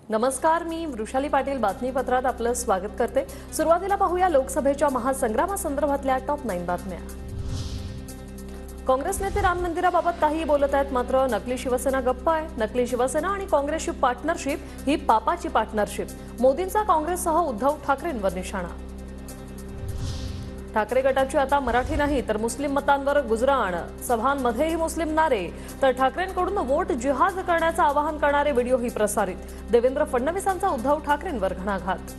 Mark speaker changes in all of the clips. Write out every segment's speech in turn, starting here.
Speaker 1: नमस्कार, मी वृषाली पाटील बातमीपत्रात आपलं स्वागत करते। सुरुवातीला पाहूया लोकसभेच्या महासंग्रामासंदर्भातल्या टॉप 9 बातम्या। काँग्रेस नेते राम मंदिराबाबत काही बोलत आहेत, मात्र नकली शिवसेना गप्प आहे। नकली शिवसेना आणि काँग्रेसची पार्टनरशिप ही पापाची पार्टनरशिप। मोदींचा काँग्रेससह उद्धव ठाकरेंवर निशाणा। ठाकरे गटाची आता मराठी नाही तर मुस्लिम मतांवर गुजराण। सभांमध्येही मुस्लिम नारे, तर ठाकरेंकडून वोट जिहाद करण्याचं आवाहन करणारे व्हिडिओही प्रसारित। देवेंद्र फडणवीसांचा उद्धव ठाकरेंवर घणाघात।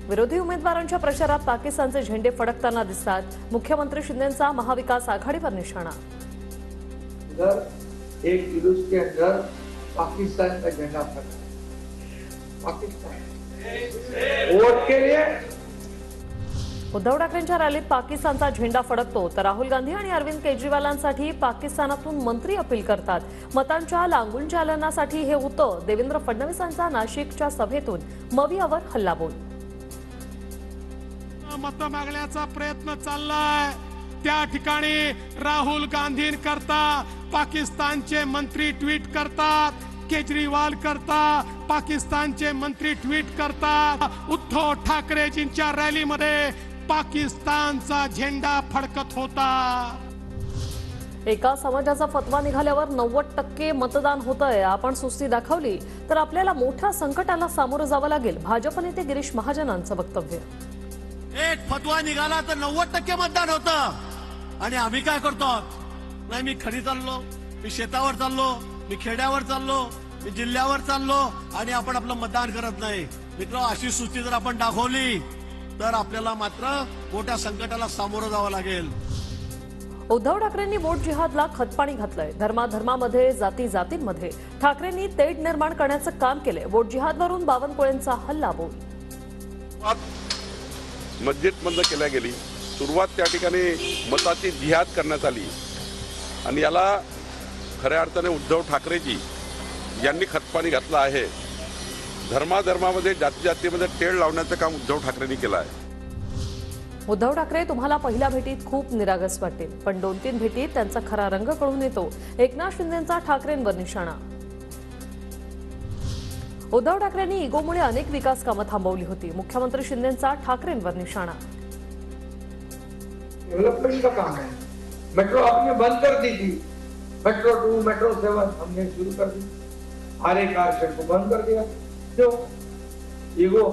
Speaker 1: विरोधी उमेदवारांच्या प्रचारात पाकिस्तानचे झेंडे फडकताना दिसतात। मुख्यमंत्री शिंदेंचा महाविकास आघाडीवर निशाणा।
Speaker 2: एक जुलूस के अंदर पाकिस्तान का झंडा फड़का। पाकिस्तान वोट के लिए
Speaker 1: उद्धव ठाकरेंच्या रॅलीत पाकिस्तानचा झेंडा फडकतो, तर राहुल गांधी आणि अरविंद केजरीवालांसाठी पाकिस्तानातून मंत्री अपील करतात। मतांच्या लांगून चालनासाठी हे होतं देवेंद्र फडणवीसांचा नाशिकच्या सभेतून मवियावर हल्लाबोल।
Speaker 3: मत मागण्याचा प्रयत्न चाललाय, त्या ठिकाणी राहुल गांधींकरता पाकिस्तानचे मंत्री ट्विट करतात, केजरीवाल करता पाकिस्तानचे मंत्री ट्विट करतात। उद्धव ठाकरेजींच्या रॅलीमध्ये पाकिस्तानचा झेंडा फडकत होता।
Speaker 1: एका समाजाचा फतवा निघाल्यावर 90% मतदान होतंय। आपण सुस्ती दाखवली तर आपल्याला मोठ्या संकटाला सामोरं जावं लागेल। भाजप नेते गिरीश महाजनांचं वक्तव्य।
Speaker 4: एक फतवा निघाला तर 90% मतदान होतं आणि आम्ही काय करतो? नाही, मी खरी चाललो, मी शेतावर चाललो, मी खेड्यावर चाललो, मी जिल्ह्यावर चाललो आणि आपण आपलं मतदान करत नाही। मित्र, अशी सुस्ती जर आपण दाखवली तर आपल्याला मात्र मोठ्या संकटाला सामोरं जावं लागेल।
Speaker 1: उद्धव ठाकरेंनी वोट जिहादला खतपाणी घातलंय। धर्माधर्मामध्ये, जाती जातींमध्ये ठाकरेंनी तेढ निर्माण करण्याचं काम केलंय। वोट जिहादवरून बावनकुळेंचा हल्लाबोल।
Speaker 5: मस्जिद बंद केल्या गेली, सुरुवात त्या ठिकाणी मताची जिहाद करण्यात आली आणि याला खऱ्या अर्थाने उद्धव ठाकरेजी यांनी खतपाणी घातलं आहे। धर्माधर्मामध्ये, जाती जातीमध्ये तेढ लावण्याचं काम उद्धव ठाकरेंनी केलं आहे।
Speaker 1: उद्धव ठाकरे तुम्हाला पहिल्या भेटीत खूप निरागस वाटेल, पण 2-3 भेटीत त्यांचा खरा रंग कळून येतो। एकनाथ शिंदेंचा ठाकरेंवर निशाणा। उद्धव ठाकरेंनी इगोमुळे अनेक विकास कामं थांबवली होती। मुख्यमंत्री शिंदेंचा ठाकरेंवर निशाणा।
Speaker 2: डेवलपमेंट का काम है। मेट्रो आपने बंद कर दी थी, मेट्रो 2, मेट्रो 7 हमने शुरू कर दी। आरे कार शेड को बंद कर दिया। क्यों? ईगो